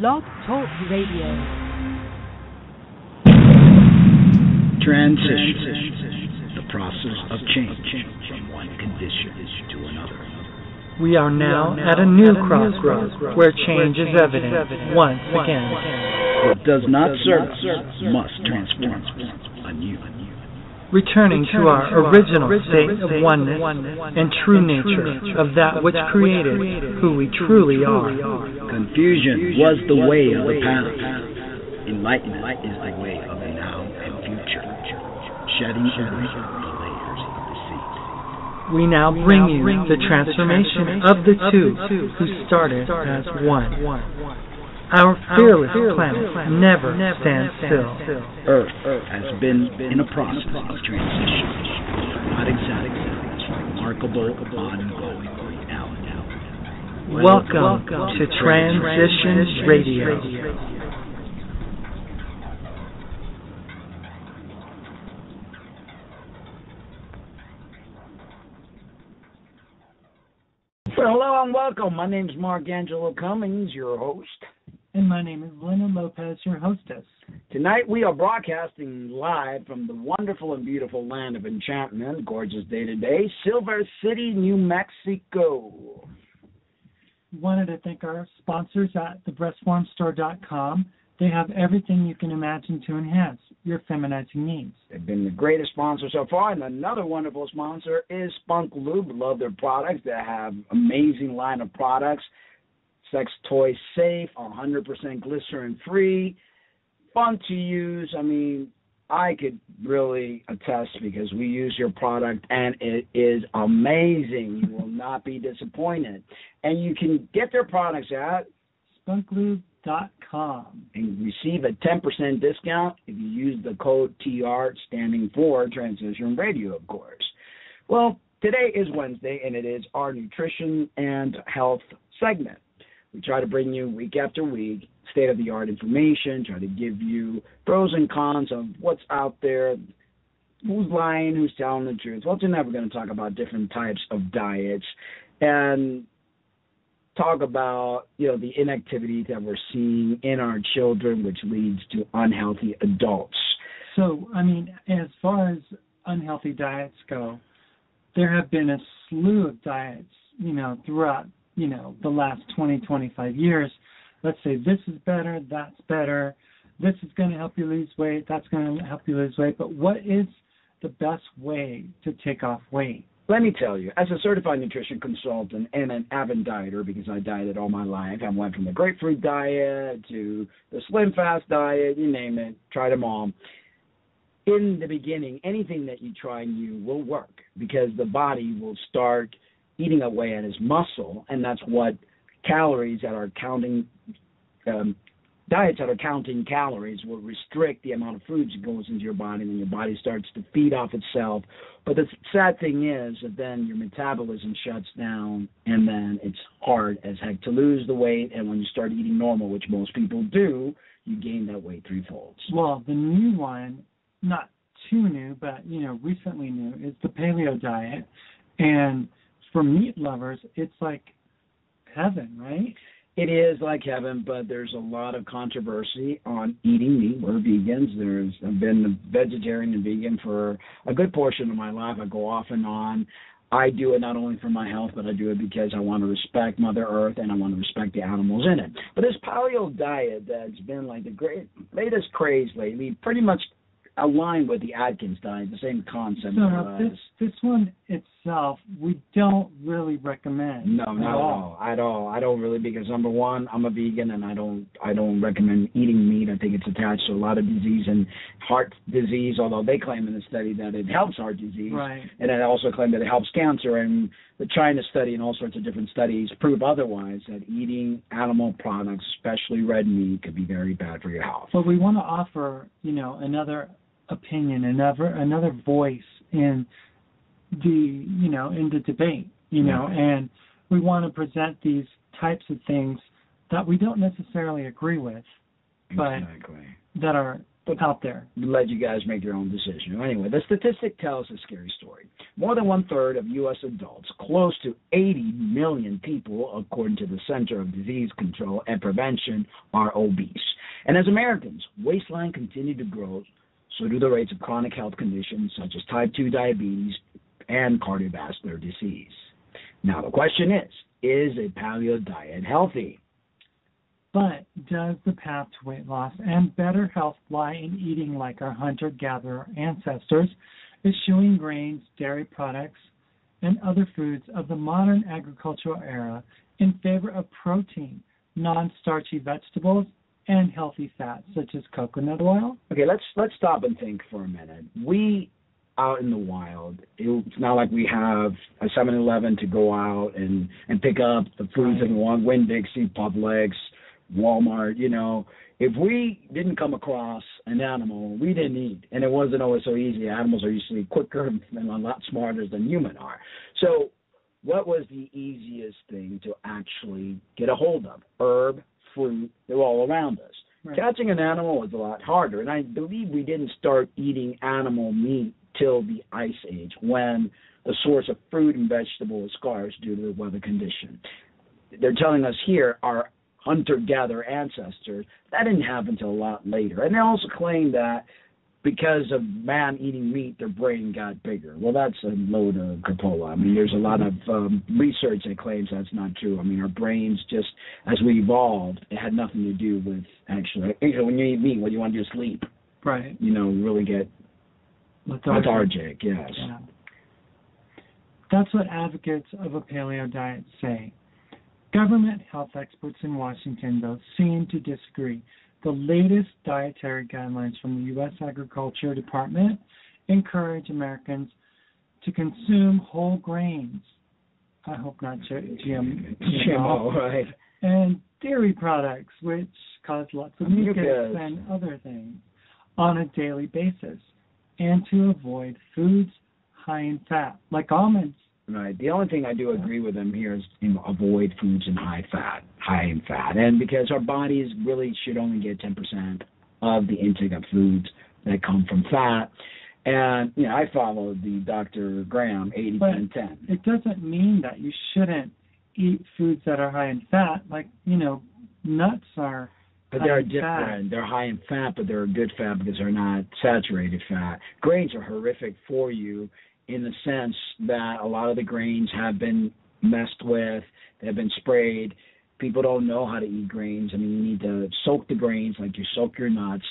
Blog Talk Radio. Transition, the process of change from one condition to another. We are now at a new crossroads where change is evident once again. What does not serve us must transform us anew. Returning to our original state of oneness and true nature of that which created who we truly are. Confusion was the way of the past. Enlightenment is the way of the now and future. Shedding every the layers of deceit. We now bring you the transformation of the two who started as one. Our fearless planet never stands still. Earth has been in a process of transition. Not exactly. It's remarkable, ongoing reality. Welcome to Transition Radio. Well, hello and welcome. My name is Mark Angelo Cummings, your host. And my name is Lena Lopez, your hostess. Tonight we are broadcasting live from the wonderful and beautiful land of enchantment, gorgeous day today, Silver City, New Mexico. Wanted to thank our sponsors at thebreastformstore.com. They have everything you can imagine to enhance your feminizing needs. They've been the greatest sponsor so far, and another wonderful sponsor is Spunk Lube. Love their products. They have amazing line of products. Sex toy safe, 100% glycerin free, fun to use. I mean, I could really attest because we use your product and it is amazing. You will not be disappointed. And you can get their products at spunklube.com and receive a 10% discount if you use the code TR, standing for Transition Radio, of course. Well, today is Wednesday, and it is our nutrition and health segment. We try to bring you week after week state-of-the-art information, try to give you pros and cons of what's out there, who's lying, who's telling the truth. Well, tonight we're going to talk about different types of diets and talk about, the inactivity that we're seeing in our children, which leads to unhealthy adults. So, as far as unhealthy diets go, there have been a slew of diets, throughout the last 20, 25 years. Let's say this is better, that's better, this is going to help you lose weight, that's going to help you lose weight. But what is the best way to take off weight? Let me tell you, as a certified nutrition consultant and an avid dieter, because I dieted all my life, I went from the grapefruit diet to the slim fast diet, you name it, tried them all. In the beginning, anything that you try new will work because the body will start eating away at his muscle, and that's what calories that are counting, diets that are counting calories will restrict the amount of food that goes into your body, and your body starts to feed off itself. But the sad thing is that then your metabolism shuts down, and then it's hard as heck to lose the weight, and when you start eating normal, which most people do, you gain that weight threefold. Well, the new one, not too new, but, recently new, is the Paleo diet, and for meat lovers, it's like heaven, right? It is like heaven, but there's a lot of controversy on eating meat. We're vegans. I've been a vegetarian and vegan for a good portion of my life. I go off and on. I do it not only for my health, but I do it because I want to respect Mother Earth and I want to respect the animals in it. But this paleo diet that's been like the latest craze lately, pretty much aligned with the Atkins diet, the same concept. So this one itself, we don't really recommend. No, not at all. I don't really, because number one, I'm a vegan and I don't recommend eating meat. I think it's attached to a lot of disease and heart disease, although they claim in the study that it helps heart disease. Right. And it also claim that it helps cancer. And the China study and all sorts of different studies prove otherwise, that eating animal products, especially red meat, could be very bad for your health. But we want to offer, another opinion, another voice in the in the debate, and we want to present these types of things that we don't necessarily agree with, but that are out there. Let you guys make your own decision. Anyway, the statistic tells a scary story. More than 1/3 of U.S. adults, close to 80 million people, according to the Center of Disease Control and Prevention, are obese. And as Americans' waistline continue to grow, so do the rates of chronic health conditions such as type 2 diabetes and cardiovascular disease. Now, the question is a paleo diet healthy? But does the path to weight loss and better health lie in eating like our hunter-gatherer ancestors, eschewing grains, dairy products, and other foods of the modern agricultural era in favor of protein, non-starchy vegetables, and healthy fats such as coconut oil? Okay, let's stop and think for a minute. We out in the wild, it's not like we have a 7-Eleven to go out and pick up the foods that we want, Winn-Dixie, Publix, Walmart, if we didn't come across an animal we didn't eat, and it wasn't always so easy. Animals are usually quicker and a lot smarter than humans are. So what was the easiest thing to actually get a hold of? Herb, fruit, they're all around us. Right. Catching an animal was a lot harder, and I believe we didn't start eating animal meat till the Ice Age, when the source of fruit and vegetable was scarce due to the weather condition. They're telling us here our hunter-gatherer ancestors, that didn't happen until a lot later. And they also claim that because of man eating meat, their brain got bigger. Well, that's a load of crapola. I mean, there's a lot of research that claims that's not true. I mean, our brains just, as we evolved, it had nothing to do with actually, when you eat meat, what do you want to do is sleep. Right. Really get lethargic, yes. Yeah. That's what advocates of a paleo diet say. Government health experts in Washington, though, seem to disagree. The latest dietary guidelines from the U.S. Agriculture Department encourage Americans to consume whole grains. I hope not GMO, right? And dairy products, which cause lots of mucus and other things, on a daily basis, and to avoid foods high in fat, like almonds. Right. The only thing I do agree with them here is avoid foods in high in fat, and because our bodies really should only get 10% of the intake of foods that come from fat. And I follow the Dr. Graham 80-10-10. It doesn't mean that you shouldn't eat foods that are high in fat, like nuts are. But they're different. They're high in fat, but they're good fat because they're not saturated fat. Grains are horrific for you, in the sense that a lot of the grains have been messed with, they have been sprayed. People don't know how to eat grains. I mean, you need to soak the grains like you soak your nuts.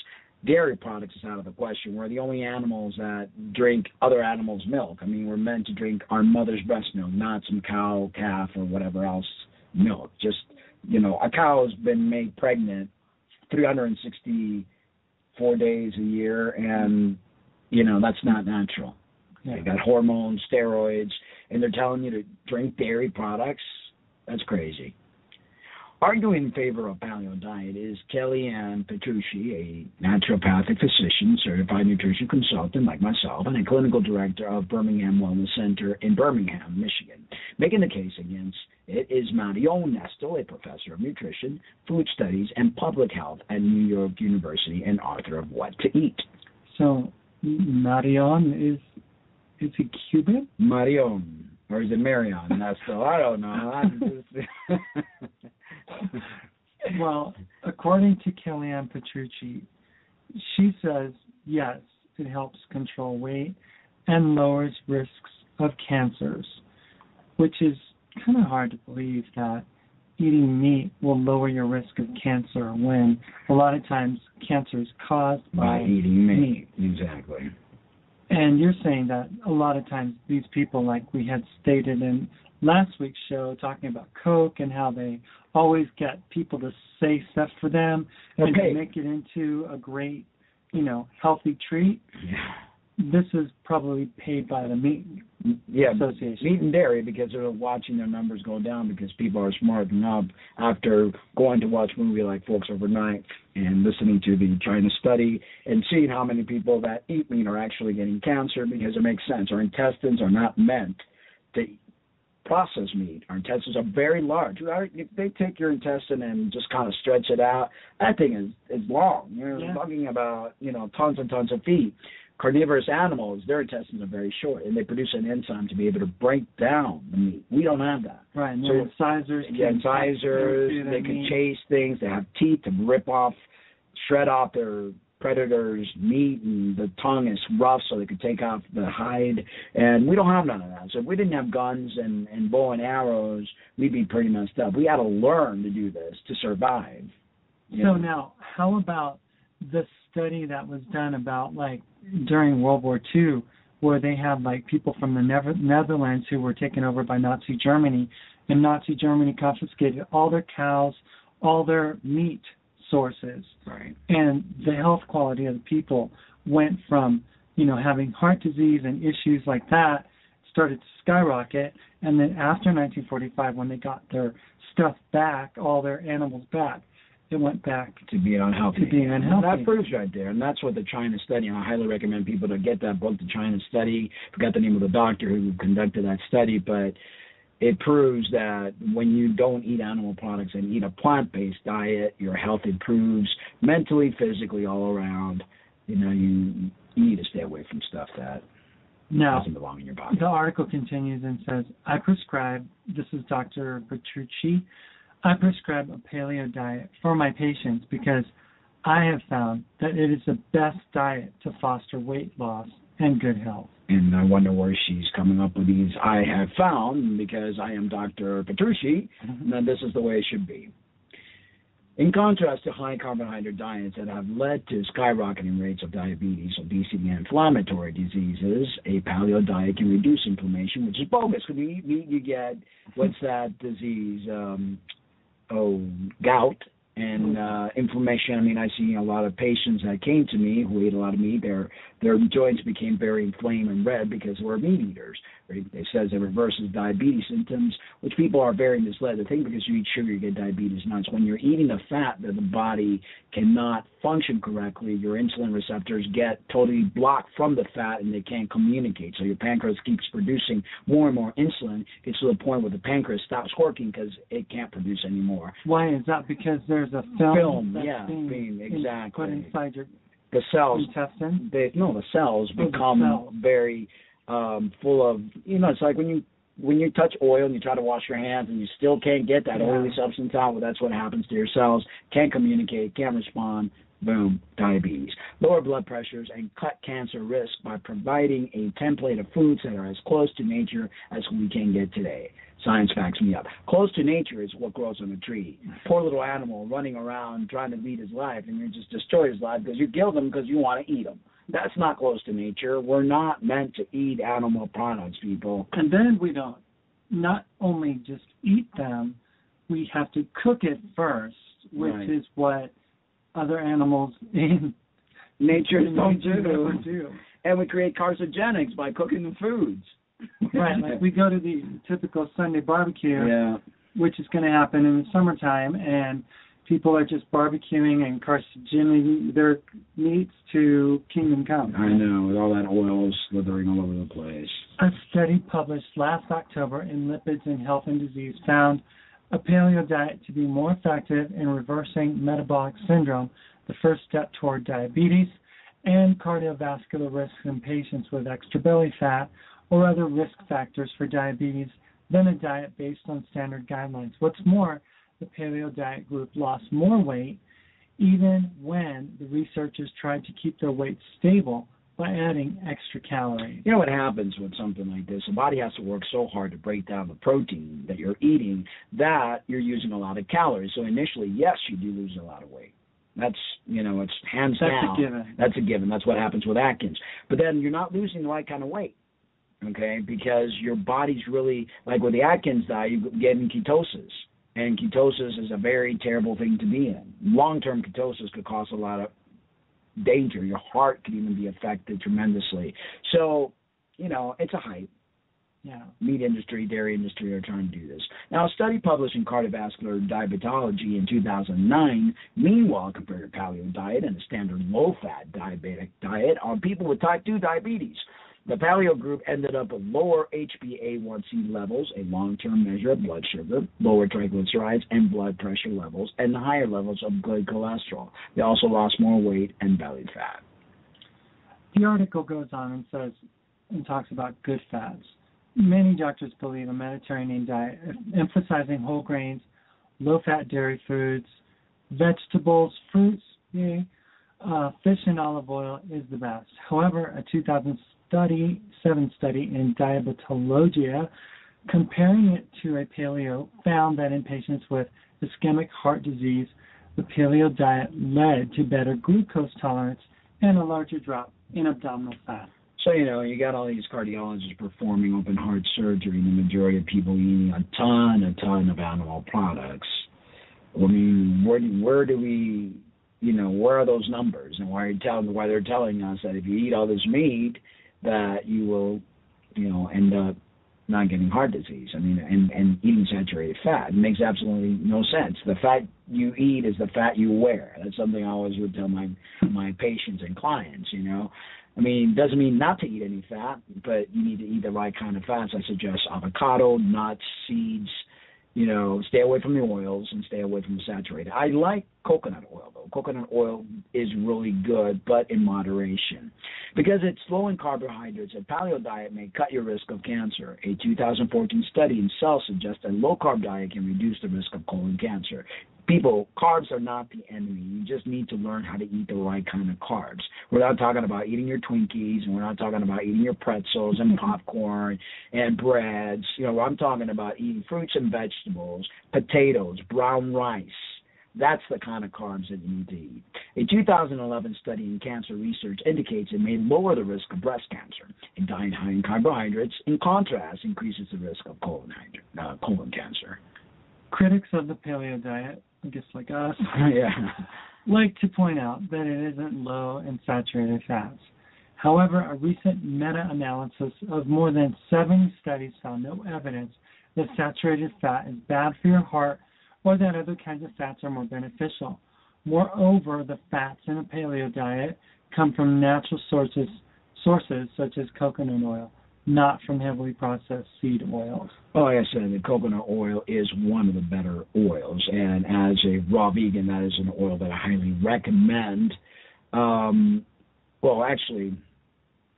Dairy products is out of the question. We're the only animals that drink other animals' milk. I mean, we're meant to drink our mother's breast milk, not some cow, calf, or whatever else milk. Just, a cow's been made pregnant 364 days a year, and, that's not natural. Yeah. They got hormones, steroids, and they're telling you to drink dairy products. That's crazy. Arguing in favor of paleo diet is Kellyanne Petrucci, a naturopathic physician, certified nutrition consultant like myself, and a clinical director of Birmingham Wellness Center in Birmingham, Michigan. Making the case against it is Marion Nestle, a professor of nutrition, food studies, and public health at New York University and author of What to Eat. So Marion is he Cuban? Marion. Or is it Marion Nestle? I don't know. Well, according to Kellyanne Petrucci, she says, yes, it helps control weight and lowers risks of cancers, which is kind of hard to believe that eating meat will lower your risk of cancer when a lot of times cancer is caused by eating meat. Exactly. And you're saying that a lot of times these people, like we had stated in last week's show, talking about Coke and how they always get people to say stuff for them and to make it into a great, healthy treat. Yeah. This is probably paid by the meat association. Meat and dairy, because they're watching their numbers go down because people are smarting up after going to watch a movie like Folks Overnight and listening to the China study and seeing how many people that eat meat are actually getting cancer, because it makes sense. Our intestines are not meant to processed meat. Our intestines are very large. If they take your intestine and just kind of stretch it out, that thing is long. You're talking about, tons and tons of feet. Carnivorous animals, their intestines are very short, and they produce an enzyme to be able to break down the meat. We don't have that. Right, and so incisors. They can chase things. They have teeth to rip off, shred off their predators' meat, and the tongue is rough so they could take off the hide. And we don't have none of that. So if we didn't have guns and bow and arrows, we'd be pretty messed up. We had to learn to do this to survive. So now, how about the study that was done about, during World War II, where they had, people from the Netherlands who were taken over by Nazi Germany, and Nazi Germany confiscated all their cows, all their meat sources, right? And the health quality of the people went from, having heart disease and issues like that, started to skyrocket. And then after 1945, when they got their stuff back, all their animals back, it went back to being unhealthy. And that proves right there, and that's what the China study. And I highly recommend people to get that book, The China Study. Forgot the name of the doctor who conducted that study, but it proves that when you don't eat animal products and eat a plant-based diet, your health improves mentally, physically, all around. You need to stay away from stuff that doesn't belong in your body. The article continues and says, I prescribe, this is Dr. Petrucci, I prescribe a paleo diet for my patients because I have found that it is the best diet to foster weight loss and good health. And I wonder where she's coming up with these I have found, because I am Dr. Petrucci, and then this is the way it should be. In contrast to high carbohydrate diets that have led to skyrocketing rates of diabetes, obesity, and inflammatory diseases, a paleo diet can reduce inflammation, which is bogus. When you eat meat, you get, what's that disease? Gout and inflammation. I mean, I see a lot of patients that came to me who ate a lot of meat. Their joints became very inflamed and red because we're meat eaters. It says it reverses diabetes symptoms, which people are very misled to think because you eat sugar, you get diabetes. No, it's when you're eating a fat that the body cannot function correctly. Your insulin receptors get totally blocked from the fat and they can't communicate. So your pancreas keeps producing more and more insulin. It's to the point where the pancreas stops working because it can't produce anymore. Why is that? Because there's a film that's being put inside your the cells. Intestine? The cells become very full of, it's like when you touch oil and you try to wash your hands and you still can't get that oily substance out, well, that's what happens to your cells. Can't communicate, can't respond, boom, diabetes. Lower blood pressures and cut cancer risk by providing a template of foods that are as close to nature as we can get today. Science backs me up. Close to nature is what grows on a tree. Poor little animal running around trying to lead his life, and you just destroy his life because you killed him because you want to eat him. That's not close to nature. We're not meant to eat animal products, people. And then we don't not only just eat them, we have to cook it first, which is what other animals in nature don't do. And we create carcinogenics by cooking the foods. Right, like we go to the typical Sunday barbecue, which is going to happen in the summertime, and people are just barbecuing and carcinogening their meats to kingdom come. I know, with all that oil slithering all over the place. A study published last October in Lipids in Health and Disease found a paleo diet to be more effective in reversing metabolic syndrome, the first step toward diabetes, and cardiovascular risks in patients with extra belly fat or other risk factors for diabetes than a diet based on standard guidelines. What's more, the paleo diet group lost more weight even when the researchers tried to keep their weight stable by adding extra calories. You know what happens with something like this? The body has to work so hard to break down the protein that you're eating that you're using a lot of calories. So initially, yes, you do lose a lot of weight. That's, it's hands down. That's a given. That's a given. That's what happens with Atkins. But then you're not losing the right kind of weight. Okay, because your body's really, like with the Atkins diet, you get in ketosis. And ketosis is a very terrible thing to be in. Long-term ketosis could cause a lot of danger. Your heart could even be affected tremendously. So, it's a hype. Yeah. Meat industry, dairy industry are trying to do this. Now, a study published in Cardiovascular Diabetology in 2009, meanwhile, compared a paleo diet and a standard low-fat diabetic diet on people with type 2 diabetes. The Paleo group ended up with lower HbA1c levels, a long-term measure of blood sugar, lower triglycerides and blood pressure levels, and higher levels of good cholesterol. They also lost more weight and belly fat. The article goes on and says and talks about good fats. Many doctors believe a Mediterranean diet emphasizing whole grains, low-fat dairy foods, vegetables, fruits, fish and olive oil is the best. However, a 2007 study in Diabetologia comparing it to a paleo found that in patients with ischemic heart disease, the paleo diet led to better glucose tolerance and a larger drop in abdominal fat. So, you got all these cardiologists performing open heart surgery, and the majority of people eating a ton of animal products. I mean, where do we, where are those numbers? And why they're telling us that if you eat all this meat, that you will, end up not getting heart disease. I mean, and eating saturated fat. It makes absolutely no sense. The fat you eat is the fat you wear. That's something I always would tell my patients and clients, I mean, it doesn't mean not to eat any fat, but you need to eat the right kind of fats. I suggest avocado, nuts, seeds, stay away from the oils and stay away from the saturated. I like coconut oil, though. Coconut oil is really good, but in moderation. Because it's low in carbohydrates, a paleo diet may cut your risk of cancer. A 2014 study in Cell suggests a low-carb diet can reduce the risk of colon cancer. People, carbs are not the enemy. You just need to learn how to eat the right kind of carbs. We're not talking about eating your Twinkies, and we're not talking about eating your pretzels and popcorn and breads. I'm talking about eating fruits and vegetables, potatoes, brown rice. That's the kind of carbs that you need to eat. A 2011 study in cancer research indicates it may lower the risk of breast cancer. A diet high in carbohydrates, in contrast, increases the risk of colon cancer. Critics of the paleo diet, I guess like us, like to point out that it isn't low in saturated fats. However, a recent meta-analysis of more than 70 studies found no evidence that saturated fat is bad for your heart or that other kinds of fats are more beneficial. Moreover, the fats in a paleo diet come from natural sources such as coconut oil, not from heavily processed seed oils. Oh, like I said, the coconut oil is one of the better oils, and as a raw vegan, that is an oil that I highly recommend. Actually,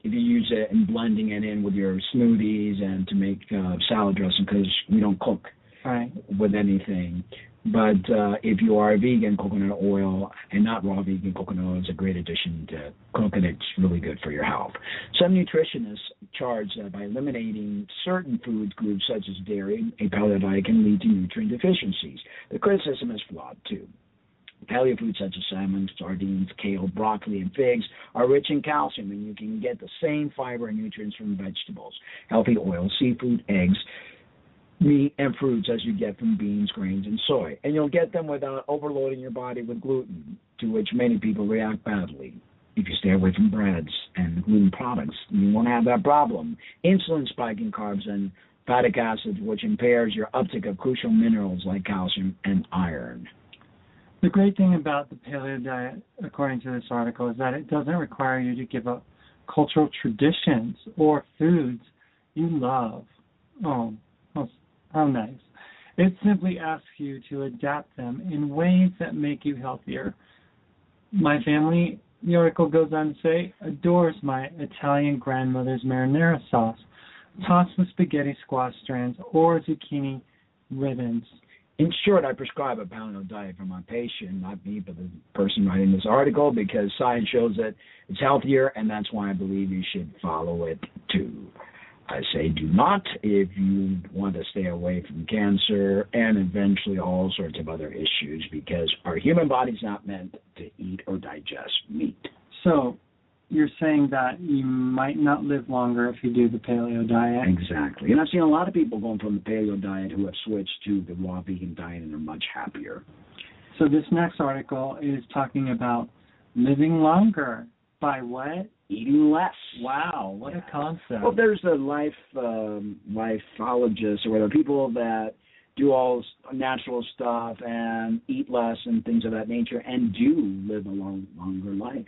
if you use it in blending it in with your smoothies and to make salad dressing, because we don't cook with anything. But if you are a vegan, coconut oil, and not raw vegan, coconut oil is a great addition to cooking. It's really good for your health. Some nutritionists charge that by eliminating certain food groups such as dairy, a paleo diet can lead to nutrient deficiencies. The criticism is flawed, too. Paleo foods such as salmon, sardines, kale, broccoli, and figs are rich in calcium, and you can get the same fiber and nutrients from vegetables. Healthy oils, seafood, eggs, meat, and fruits as you get from beans, grains, and soy. And you'll get them without overloading your body with gluten, to which many people react badly. If you stay away from breads and gluten products, you won't have that problem. Insulin spiking carbs and fatty acids, which impairs your uptake of crucial minerals like calcium and iron. The great thing about the paleo diet, according to this article, is that it doesn't require you to give up cultural traditions or foods you love. Oh, how nice. It simply asks you to adapt them in ways that make you healthier. My family, the article goes on to say, adores my Italian grandmother's marinara sauce, tossed with spaghetti squash strands or zucchini ribbons. In short, I prescribe a paleo diet for my patient, not me, but the person writing this article, because science shows that it's healthier, and that's why I believe you should follow it too. I say do not if you want to stay away from cancer and eventually all sorts of other issues, because our human body's not meant to eat or digest meat. So you're saying that you might not live longer if you do the paleo diet? Exactly. And I've seen a lot of people going from the paleo diet who have switched to the raw vegan diet and are much happier. So this next article is talking about living longer by what? Eating less. Wow, what a concept. Well, there's the lifeologists or whatever, people that do all natural stuff and eat less and things of that nature and do live a longer life.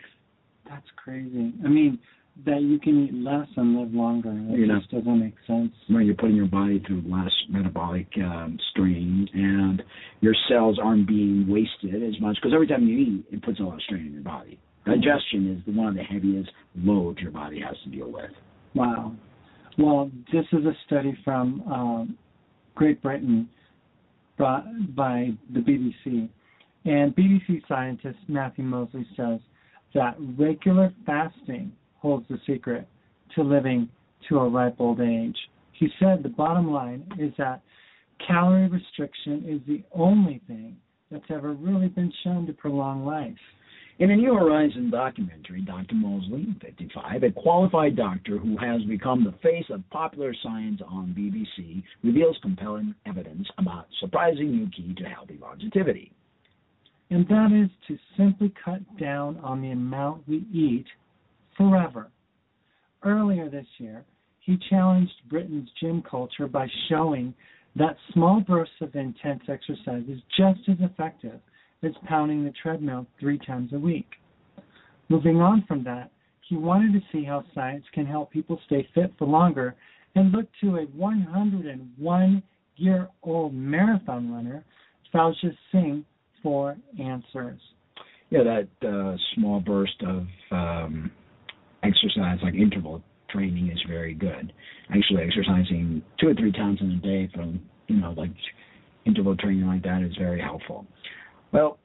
That's crazy. I mean, that you can eat less and live longer. That just doesn't make sense. When you're putting your body through less metabolic strain, and your cells aren't being wasted as much, because every time you eat, it puts a lot of strain in your body. Digestion is one of the heaviest loads your body has to deal with. Wow. Well, this is a study from Great Britain brought by the BBC. And BBC scientist Matthew Mosley says that regular fasting holds the secret to living to a ripe old age. He said the bottom line is that calorie restriction is the only thing that's ever really been shown to prolong life. In a New Horizon documentary, Dr. Mosley, 55, a qualified doctor who has become the face of popular science on BBC, reveals compelling evidence about surprising new key to healthy longevity. And that is to simply cut down on the amount we eat forever. Earlier this year, he challenged Britain's gym culture by showing that small bursts of intense exercise is just as effective as pounding the treadmill 3 times a week. Moving on from that, he wanted to see how science can help people stay fit for longer and looked to a 101-year-old marathon runner, Fauja Singh, for answers. Yeah, that small burst of exercise, like interval training, is very good. Actually, exercising 2 or 3 times in a day from, like interval training like that is very helpful. Well,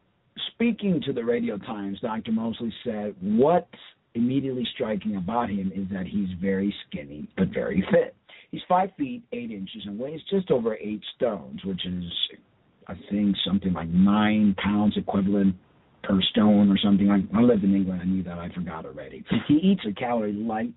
speaking to the Radio Times, Dr. Mosley said what's immediately striking about him is that he's very skinny but very fit. He's 5 feet 8 inches and weighs just over 8 stones, which is, I think, something like 9 pounds equivalent per stone or something. I lived in England. I knew that. I forgot already. He eats a calorie-light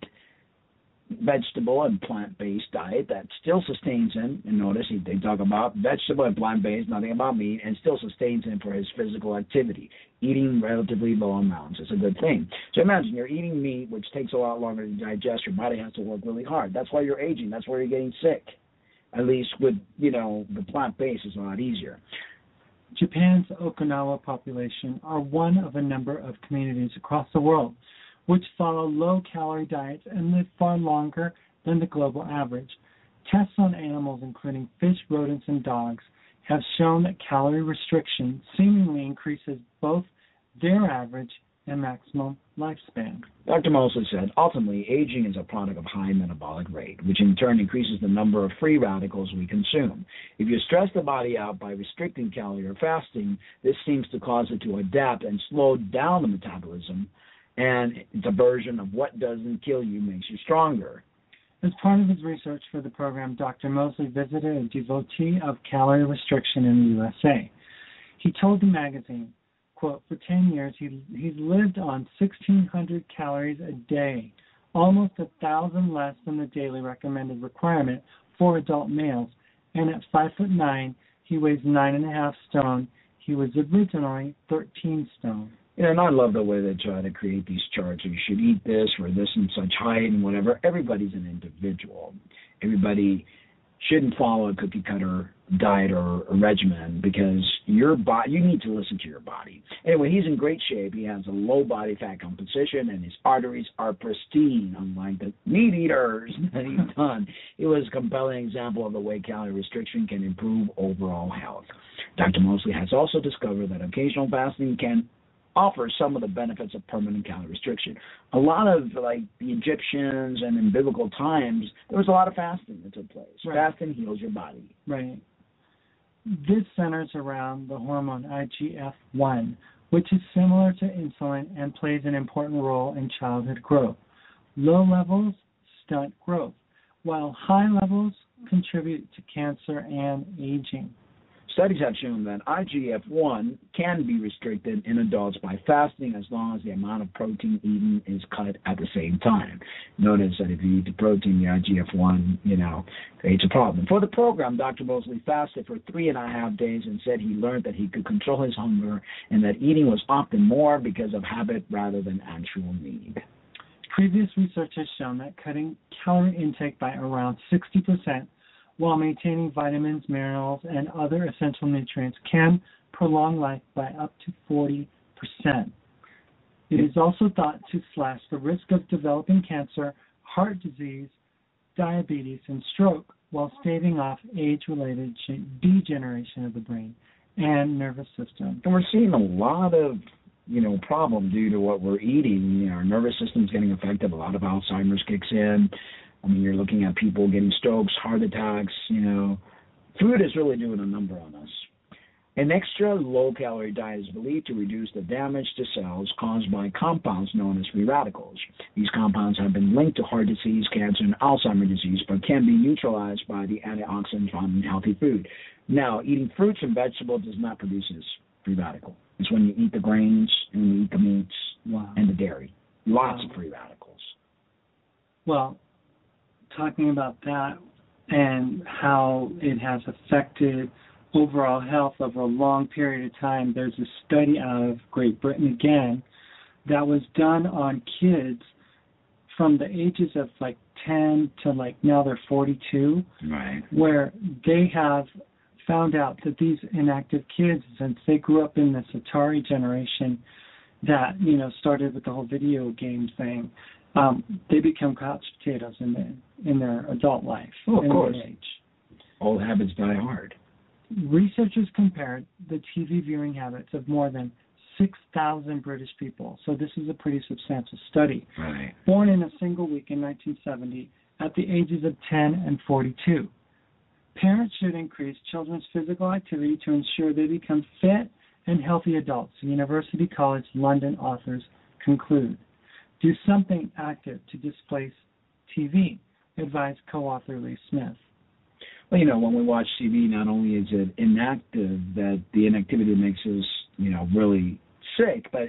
vegetable and plant-based diet that still sustains him. And notice they talk about vegetable and plant-based, nothing about meat, and still sustains him for his physical activity. Eating relatively low amounts is a good thing. So imagine you're eating meat, which takes a lot longer to digest. Your body has to work really hard. That's why you're aging. That's why you're getting sick. At least with, the plant-based is a lot easier. Japan's Okinawa population are one of a number of communities across the world which follow low-calorie diets and live far longer than the global average. Tests on animals, including fish, rodents, and dogs, have shown that calorie restriction seemingly increases both their average and maximum lifespan. Dr. Mosley said, ultimately, aging is a product of high metabolic rate, which in turn increases the number of free radicals we consume. If you stress the body out by restricting calorie or fasting, this seems to cause it to adapt and slow down the metabolism, and it's a version of what doesn't kill you makes you stronger. As part of his research for the program, Dr. Mosley visited a devotee of calorie restriction in the USA. He told the magazine, quote, for 10 years he's lived on 1,600 calories a day, almost 1,000 less than the daily recommended requirement for adult males, and at 5'9", he weighs 9.5 stone. He was originally 13 stone. And I love the way they try to create these charts. You should eat this for this and such height and whatever. Everybody's an individual. Everybody shouldn't follow a cookie-cutter diet or a regimen, because your body, you need to listen to your body. Anyway, he's in great shape. He has a low body fat composition, and his arteries are pristine, unlike the meat eaters that he's done. It was a compelling example of the way calorie restriction can improve overall health. Dr. Mosley has also discovered that occasional fasting can offer some of the benefits of permanent calorie restriction. A lot of, like, the Egyptians and in biblical times, there was a lot of fasting that took place. Right. Fasting heals your body. Right. This centers around the hormone IGF-1, which is similar to insulin and plays an important role in childhood growth. Low levels stunt growth, while high levels contribute to cancer and aging. Studies have shown that IGF-1 can be restricted in adults by fasting, as long as the amount of protein eaten is cut at the same time. Notice that if you eat the protein, the IGF-1, creates a problem. For the program, Dr. Mosley fasted for 3.5 days and said he learned that he could control his hunger and that eating was often more because of habit rather than actual need. Previous research has shown that cutting calorie intake by around 60% while maintaining vitamins, minerals, and other essential nutrients can prolong life by up to 40%. It is also thought to slash the risk of developing cancer, heart disease, diabetes, and stroke, while staving off age-related degeneration of the brain and nervous system. And we're seeing a lot of, problem due to what we're eating. Our nervous system's getting affected. A lot of Alzheimer's kicks in. I mean, you're looking at people getting strokes, heart attacks. Food is really doing a number on us. An extra low-calorie diet is believed to reduce the damage to cells caused by compounds known as free radicals. These compounds have been linked to heart disease, cancer, and Alzheimer's disease, but can be neutralized by the antioxidants found in healthy food. Now, eating fruits and vegetables does not produce this free radical. It's when you eat the grains and when you eat the meats and the dairy. Lots of free radicals. Well, talking about that and how it has affected overall health over a long period of time, there's a study out of Great Britain again that was done on kids from the ages of 10 to now they're 42, right, where they have found out that these inactive kids, since they grew up in this Atari generation that started with the whole video game thing, they become couch potatoes in their adult life. Oh, of course. Age. Old habits die hard. Researchers compared the TV viewing habits of more than 6,000 British people. So this is a pretty substantial study. Right. Born in a single week in 1970 at the ages of 10 and 42. Parents should increase children's physical activity to ensure they become fit and healthy adults, University College London authors conclude. Do something active to displace TV, advised co-author Lee Smith. Well, when we watch TV, not only is it inactive, that the inactivity makes us, really sick, but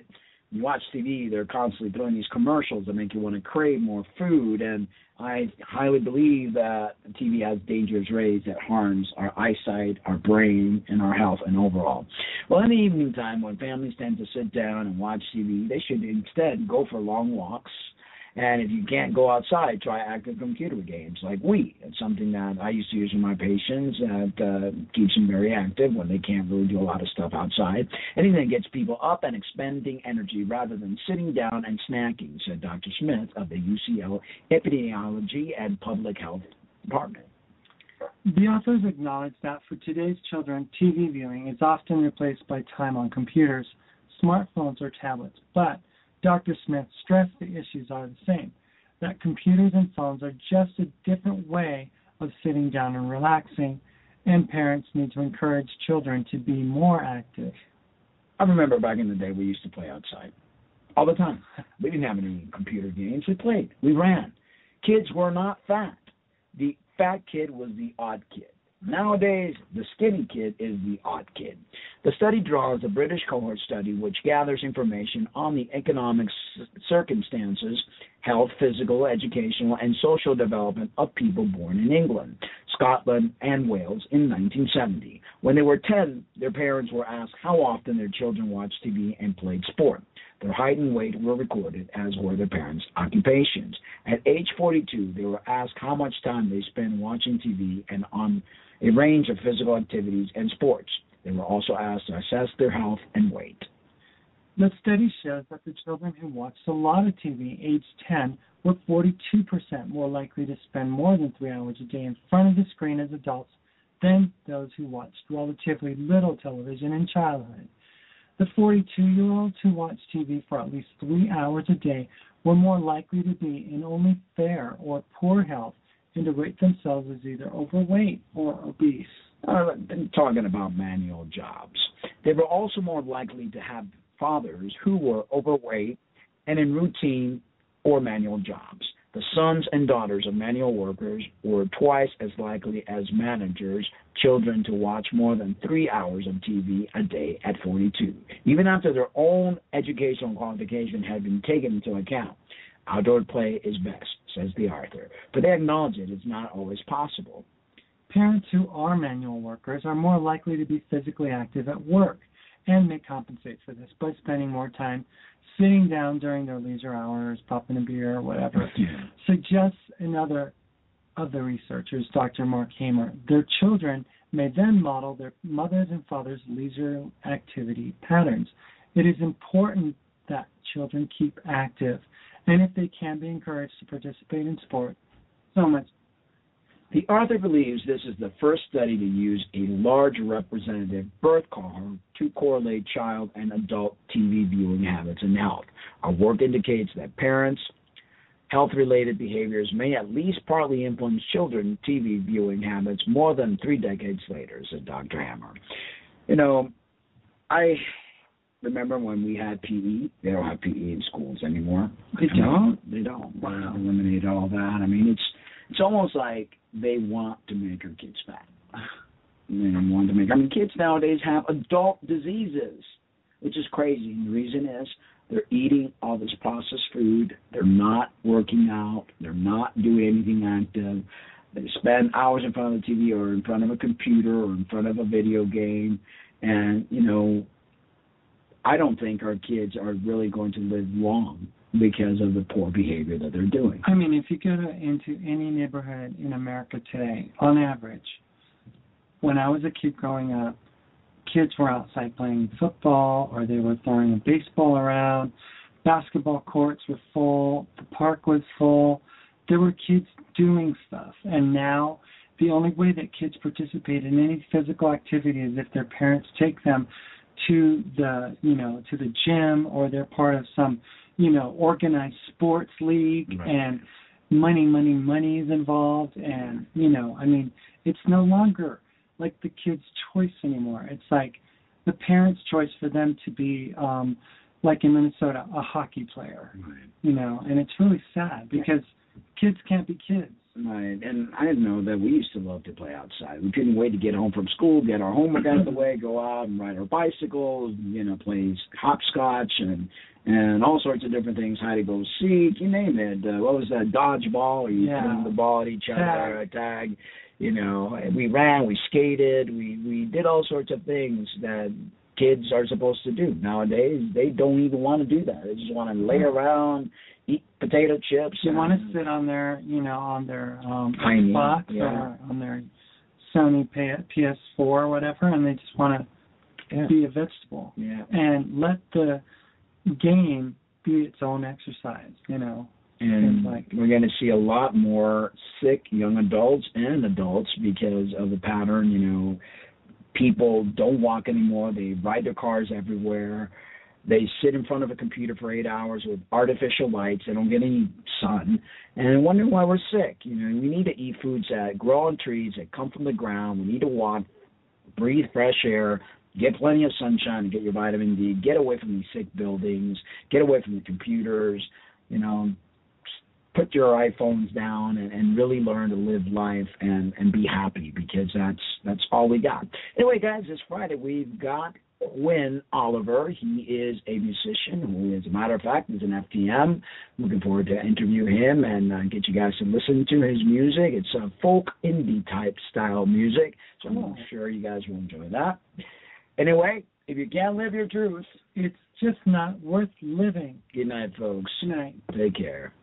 you watch TV, they're constantly throwing these commercials that make you want to crave more food, and I highly believe that TV has dangerous rays that harms our eyesight, our brain, and our health and overall. Well, in the evening time, when families tend to sit down and watch TV, they should instead go for long walks. And if you can't go outside, try active computer games like Wii. It's something that I used to use with my patients that keeps them very active when they can't really do a lot of stuff outside. Anything that gets people up and expending energy rather than sitting down and snacking, said Dr. Smith of the UCL Epidemiology and Public Health Department. The authors acknowledge that for today's children, TV viewing is often replaced by time on computers, smartphones, or tablets, but Dr. Smith stressed the issues are the same, that computers and phones are just a different way of sitting down and relaxing, and parents need to encourage children to be more active. I remember back in the day we used to play outside all the time. We didn't have any computer games. We played. We ran. Kids were not fat. The fat kid was the odd kid. Nowadays, the skinny kid is the odd kid. The study draws a British cohort study which gathers information on the economic circumstances, health, physical, educational, and social development of people born in England, Scotland, and Wales in 1970. When they were 10, their parents were asked how often their children watched TV and played sport. Their height and weight were recorded, as were their parents' occupations. At age 42, they were asked how much time they spent watching TV and on a range of physical activities and sports. They were also asked to assess their health and weight. The study shows that the children who watched a lot of TV aged 10 were 42% more likely to spend more than 3 hours a day in front of the screen as adults than those who watched relatively little television in childhood. The 42-year-olds who watched TV for at least 3 hours a day were more likely to be in only fair or poor health and to rate themselves as either overweight or obese. Talking about manual jobs. They were also more likely to have fathers who were overweight and in routine or manual jobs. The sons and daughters of manual workers were twice as likely as managers' children to watch more than 3 hours of TV a day at 42, even after their own educational qualification had been taken into account. Outdoor play is best, says the author, but they acknowledge it is not always possible. Parents who are manual workers are more likely to be physically active at work and may compensate for this by spending more time sitting down during their leisure hours, popping a beer or whatever. Suggests another of the researchers, Dr. Mark Hamer. Their children may then model their mothers' and fathers' leisure activity patterns. It is important that children keep active, and if they can be encouraged to participate in sport, so much. The author believes this is the first study to use a large representative birth cohort to correlate child and adult TV viewing habits and health. Our work indicates that parents' health-related behaviors may at least partly influence children's TV viewing habits more than 3 decades later, said Dr. Hammer. You know, I remember when we had PE. They don't have PE in schools anymore. They don't? They don't. Wow. They eliminated all that. I mean, it's almost like they want to make our kids fat. Kids nowadays have adult diseases, which is crazy. And the reason is they're eating all this processed food. They're not working out. They're not doing anything active. They spend hours in front of the TV or in front of a computer or in front of a video game. And, you know, I don't think our kids are really going to live long because of the poor behavior that they're doing. I mean, if you go into any neighborhood in America today, on average, when I was a kid growing up, kids were outside playing football or they were throwing a baseball around. Basketball courts were full. The park was full. There were kids doing stuff. And now the only way that kids participate in any physical activity is if their parents take them to the gym, or they're part of some, organized sports league, right. And money is involved. And, it's no longer like the kid's choice anymore. It's like the parents' choice for them to be, like in Minnesota, a hockey player, right. And it's really sad because kids can't be kids. Right, and I know that we used to love to play outside. We couldn't wait to get home from school, get our homework out of the way, go out and ride our bicycles, play hopscotch and all sorts of different things, hide and go seek, you name it. What was that, dodgeball, where you threw the ball at each other, tag. We ran, we skated, we did all sorts of things that kids are supposed to do. Nowadays, they don't even want to do that. They just want to lay around, eat potato chips. They want to sit on their, on their Xbox or on their Sony PS4 or whatever, and they just want to be a vegetable. Yeah. And let the game be its own exercise, And we're going to see a lot more sick young adults and adults because of the pattern. People don't walk anymore. They ride their cars everywhere. They sit in front of a computer for 8 hours with artificial lights. They don't get any sun. And wondering why we're sick. We need to eat foods that grow on trees, that come from the ground. We need to walk, breathe fresh air, get plenty of sunshine to get your vitamin D, get away from these sick buildings, get away from the computers, put your iPhones down and really learn to live life and be happy, because that's all we got. Anyway, guys, this Friday we've got Quinn Oliver. He is a musician who, as a matter of fact, is an FTM. Looking forward to interview him and get you guys to listen to his music. It's a folk indie type style music, so I'm sure you guys will enjoy that. Anyway, if you can't live your truth, it's just not worth living. Good night, folks. Good night. Take care.